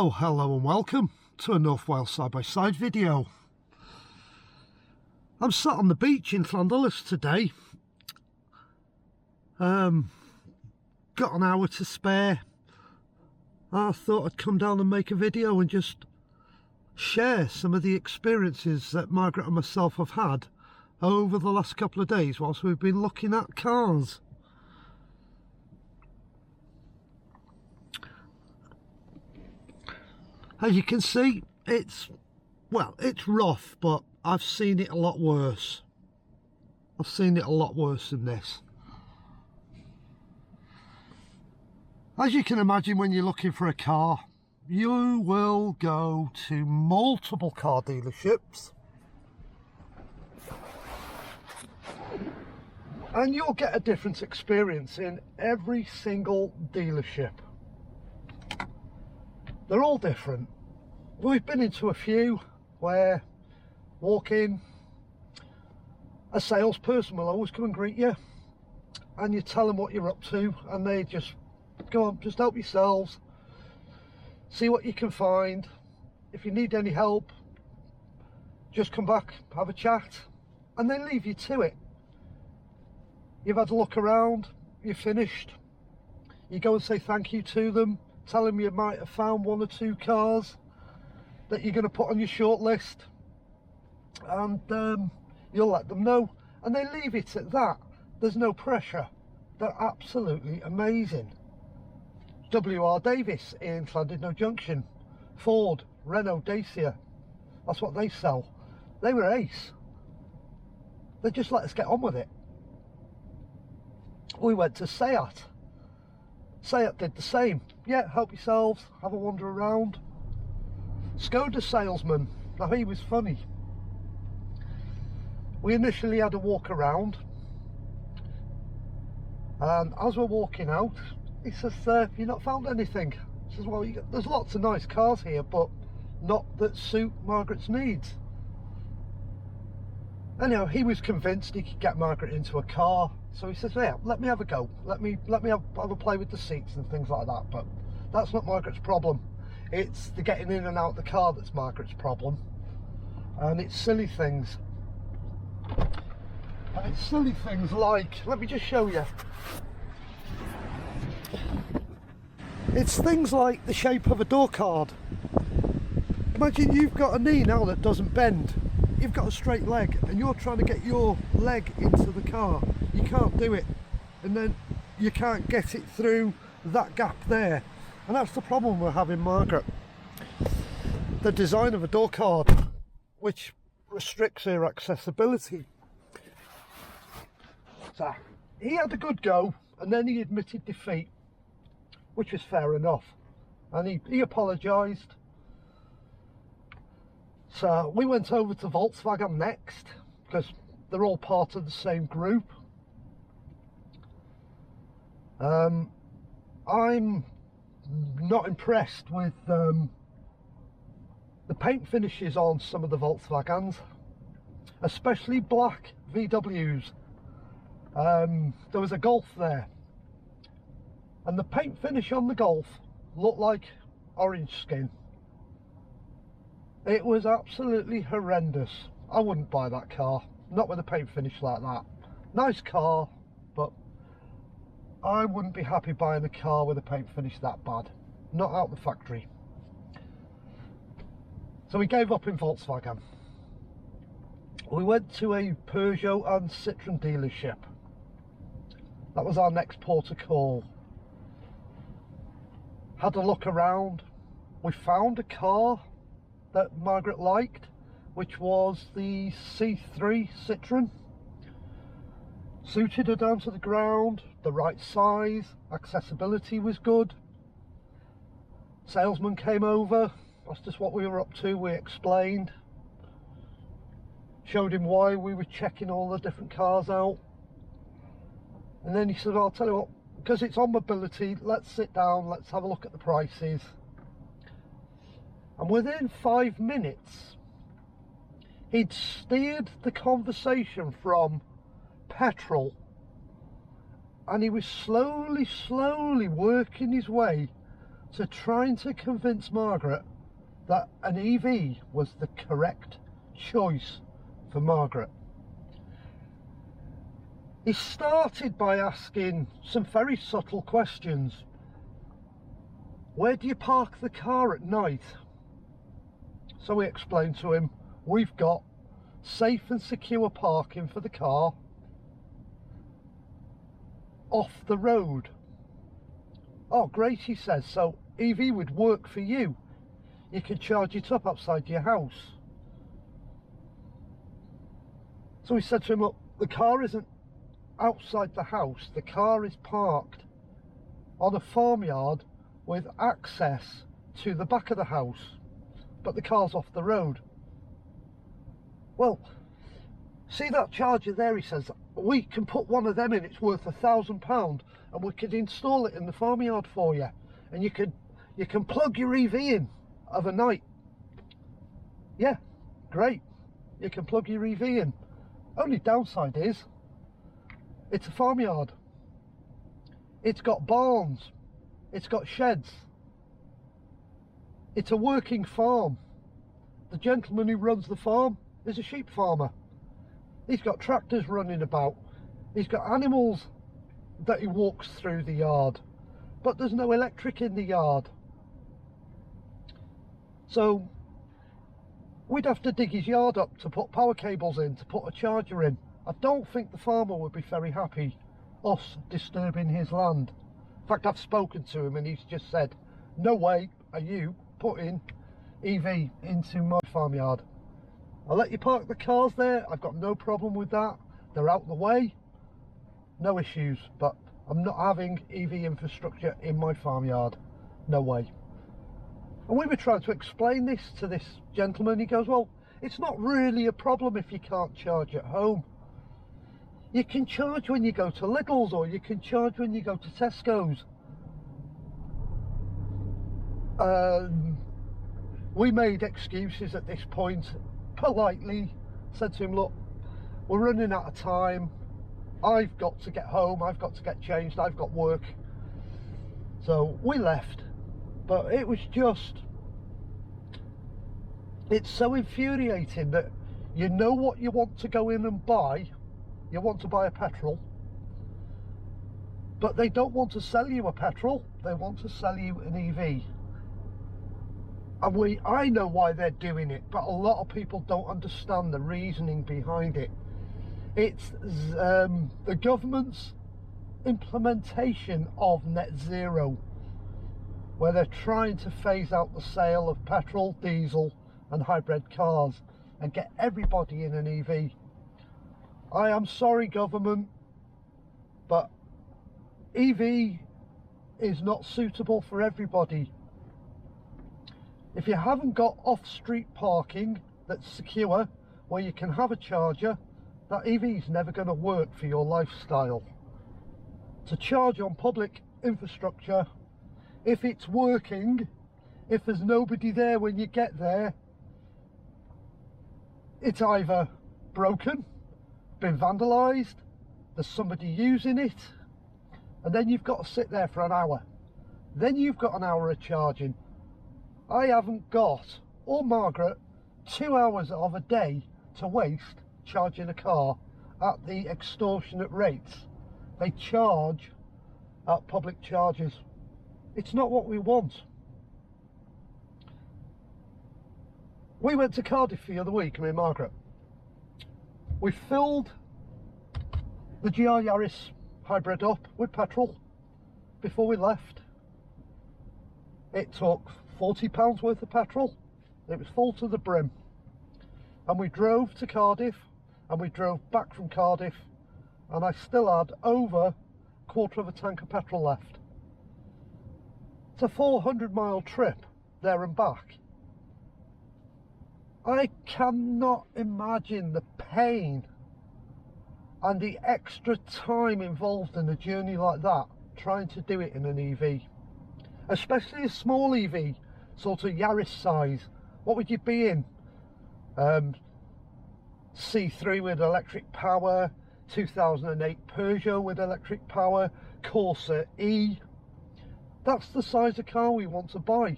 Oh, hello and welcome to a North Wales side-by-side video. I'm sat on the beach in Llandulus today. Got an hour to spare. I thought I'd come down and make a video and just share some of the experiences that Margaret and myself have had over the last couple of days whilst we've been looking at cars. As you can see, it's rough, but I've seen it a lot worse. I've seen it a lot worse than this. As you can imagine, when you're looking for a car, you will go to multiple car dealerships and you'll get a different experience in every single dealership. They're all different. We've been into a few where walk in, a salesperson will always come and greet you and you tell them what you're up to and they just go on, just help yourselves, see what you can find. If you need any help, just come back, have a chat, and they leave you to it. You've had a look around, you're finished, you go and say thank you to them, tell them you might have found one or two cars that you're going to put on your short list, and you'll let them know, and they leave it at that. There's no pressure. They're absolutely amazing. W.R. Davis in Llandudno Junction, Ford, Renault, Dacia, that's what they sell. They were ace. They just let us get on with it. We went to Seat. Seat did the same. Yeah, help yourselves, have a wander around. Skoda salesman, now he was funny. We initially had a walk around, and as we're walking out, he says, have you not found anything? He says, well, there's lots of nice cars here, but not that suit Margaret's needs. Anyhow, he was convinced he could get Margaret into a car, so he says, yeah, let me have a go. Let me have a play with the seats and things like that. But that's not Margaret's problem. It's the getting in and out of the car that's Margaret's problem. And it's silly things. And it's silly things like, let me just show you. It's things like the shape of a door card. Imagine you've got a knee now that doesn't bend. You've got a straight leg and you're trying to get your leg into the car. You can't do it, and then you can't get it through that gap there, and that's the problem we're having, Margaret. The design of a door card which restricts her accessibility. So he had a good go and then he admitted defeat, which was fair enough, and he apologised. So we went over to Volkswagen next, because they're all part of the same group. I'm not impressed with the paint finishes on some of the Volkswagens, especially black VWs. There was a Golf there, and the paint finish on the Golf looked like orange skin. It was absolutely horrendous. I wouldn't buy that car, not with a paint finish like that. Nice car, but I wouldn't be happy buying a car with a paint finish that bad. Not out the factory. So we gave up in Volkswagen. We went to a Peugeot and Citroen dealership. That was our next port of call. Had a look around. We found a car that Margaret liked, which was the C3 Citroen. Suited her down to the ground, the right size, accessibility was good. Salesman came over, asked us what we were up to, we explained. Showed him why we were checking all the different cars out. And then he said, I'll tell you what, because it's on mobility, let's sit down, let's have a look at the prices. And within 5 minutes, he'd steered the conversation from petrol, and he was slowly working his way to trying to convince Margaret that an EV was the correct choice for Margaret. He started by asking some very subtle questions. Where do you park the car at night? So we explained to him, we've got safe and secure parking for the car off the road. Oh great, he says, so EV would work for you. You could charge it up outside your house. So we said to him, look, the car isn't outside the house, the car is parked on a farmyard with access to the back of the house, but the car's off the road. Well, see that charger there, he says, we can put one of them in, it's worth £1,000, and we could install it in the farmyard for you, and you can plug your EV in of a night. Yeah, great, you can plug your EV in. Only downside is it's a farmyard, it's got barns, it's got sheds, it's a working farm. The gentleman who runs the farm is a sheep farmer. He's got tractors running about, he's got animals that he walks through the yard, but there's no electric in the yard. So we'd have to dig his yard up to put power cables in, to put a charger in. I don't think the farmer would be very happy us disturbing his land. In fact, I've spoken to him and he's just said, no way are you putting EV into my farmyard. I'll let you park the cars there, I've got no problem with that. They're out the way, no issues, but I'm not having EV infrastructure in my farmyard. No way. And we were trying to explain this to this gentleman. He goes, well, it's not really a problem if you can't charge at home. You can charge when you go to Lidl's, or you can charge when you go to Tesco's. We made excuses at this point, politely said to him, look, we're running out of time, I've got to get home, I've got to get changed, I've got work. So we left. But it was just, it's so infuriating that you know what you want to go in and buy. You want to buy a petrol, but they don't want to sell you a petrol, they want to sell you an EV. And I know why they're doing it, but a lot of people don't understand the reasoning behind it. It's the government's implementation of net zero, where they're trying to phase out the sale of petrol, diesel and hybrid cars and get everybody in an EV. I am sorry, government, but EV is not suitable for everybody. If you haven't got off-street parking that's secure, where you can have a charger, that EV is never going to work for your lifestyle. To charge on public infrastructure, if it's working, if there's nobody there when you get there, it's either broken, been vandalised, there's somebody using it, and then you've got to sit there for an hour. Then you've got an hour of charging. I haven't got, or Margaret, 2 hours of a day to waste charging a car at the extortionate rates they charge at public chargers. It's not what we want. We went to Cardiff the other week, me and Margaret. We filled the GR Yaris hybrid up with petrol before we left. It took £40 worth of petrol. It was full to the brim. And we drove to Cardiff and we drove back from Cardiff, and I still had over a quarter of a tank of petrol left. It's a 400-mile trip there and back. I cannot imagine the pain and the extra time involved in a journey like that, trying to do it in an EV. Especially a small EV, sort of Yaris size. What would you be in? C3 with electric power, 2008 Peugeot with electric power, Corsa E. That's the size of car we want to buy.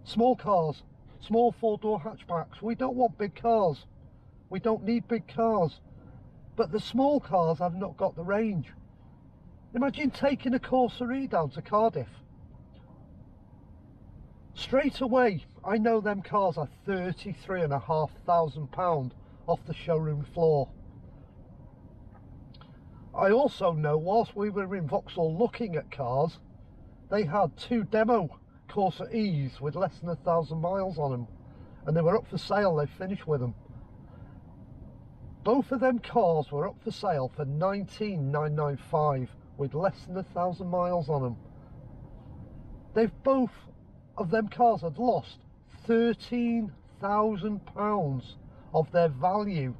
Small cars, small 4-door hatchbacks. We don't want big cars. We don't need big cars. But the small cars have not got the range. Imagine taking a Corsa E down to Cardiff. Straight away, I know them cars are £33,500 off the showroom floor. I also know, whilst we were in Vauxhall looking at cars, they had 2 demo Corsa E's with less than 1,000 miles on them, and they were up for sale. They finished with them. Both of them cars were up for sale for $19,995 with less than 1,000 miles on them. Both of them cars had lost £13,000 of their value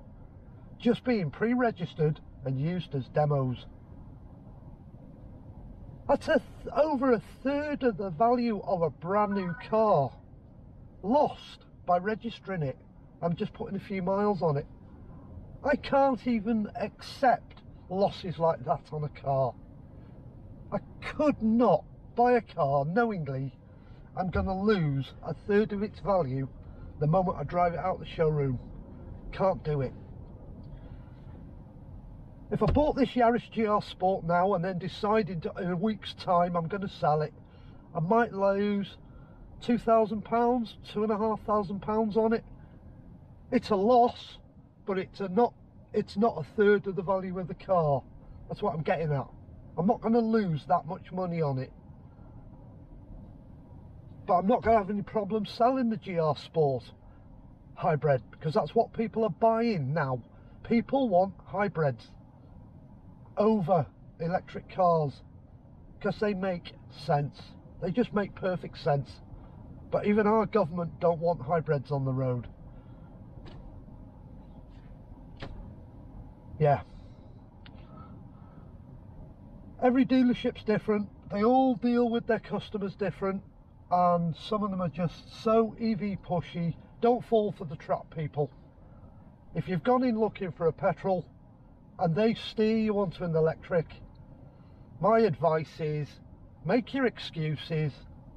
just being pre-registered and used as demos. That's over a third of the value of a brand new car lost by registering it and just putting a few miles on it. I can't even accept losses like that on a car. I could not buy a car knowingly I'm going to lose a third of its value the moment I drive it out the showroom. Can't do it. If I bought this Yaris GR Sport now and then decided in a week's time I'm going to sell it, I might lose £2,000, £2,500 on it. It's a loss, but it's not a third of the value of the car. That's what I'm getting at. I'm not going to lose that much money on it. But I'm not going to have any problem selling the GR Sport hybrid, because that's what people are buying now. People want hybrids over electric cars because they make sense. They just make perfect sense. But even our government don't want hybrids on the road. Yeah. Every dealership's different. They all deal with their customers different, and some of them are just so EV pushy. Don't fall for the trap, people. If you've gone in looking for a petrol and they steer you onto an electric, my advice is make your excuses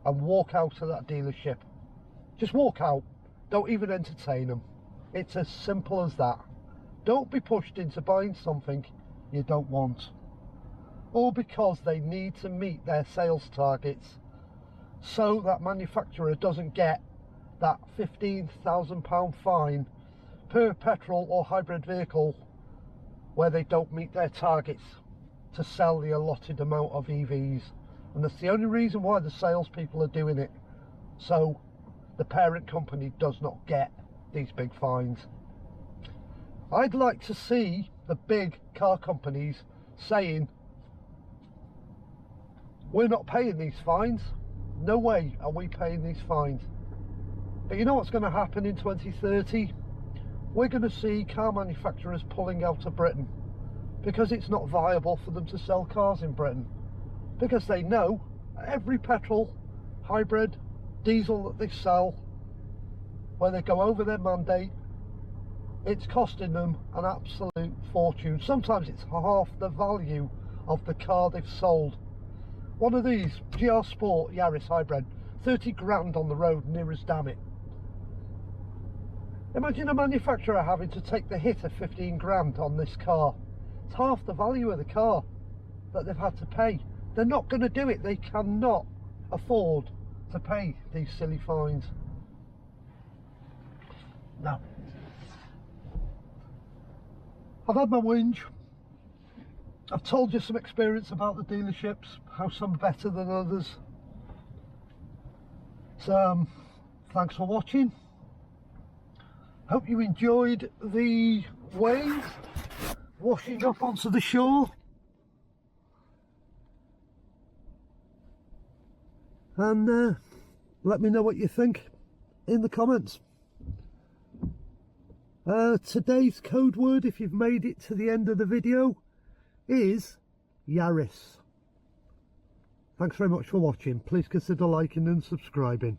and walk out of that dealership. Just walk out. Don't even entertain them. It's as simple as that. Don't be pushed into buying something you don't want, all because they need to meet their sales targets so that manufacturer doesn't get that £15,000 fine per petrol or hybrid vehicle where they don't meet their targets to sell the allotted amount of EVs. And that's the only reason why the salespeople are doing it, so the parent company does not get these big fines. I'd like to see the big car companies saying, we're not paying these fines. No way are we paying these fines. But you know what's going to happen in 2030? We're going to see car manufacturers pulling out of Britain because it's not viable for them to sell cars in Britain, because they know every petrol, hybrid, diesel that they sell, where they go over their mandate, it's costing them an absolute fortune. Sometimes it's half the value of the car they've sold. One of these GR Sport Yaris hybrid, 30 grand on the road, near as damn it. Imagine a manufacturer having to take the hit of 15 grand on this car. It's half the value of the car that they've had to pay. They're not going to do it. They cannot afford to pay these silly fines. No. I've had my whinge. I've told you some experience about the dealerships, how some better than others. So thanks for watching. Hope you enjoyed the wave washing up onto the shore. And let me know what you think in the comments. Today's code word, if you've made it to the end of the video, is Yaris. Thanks very much for watching. Please consider liking and subscribing.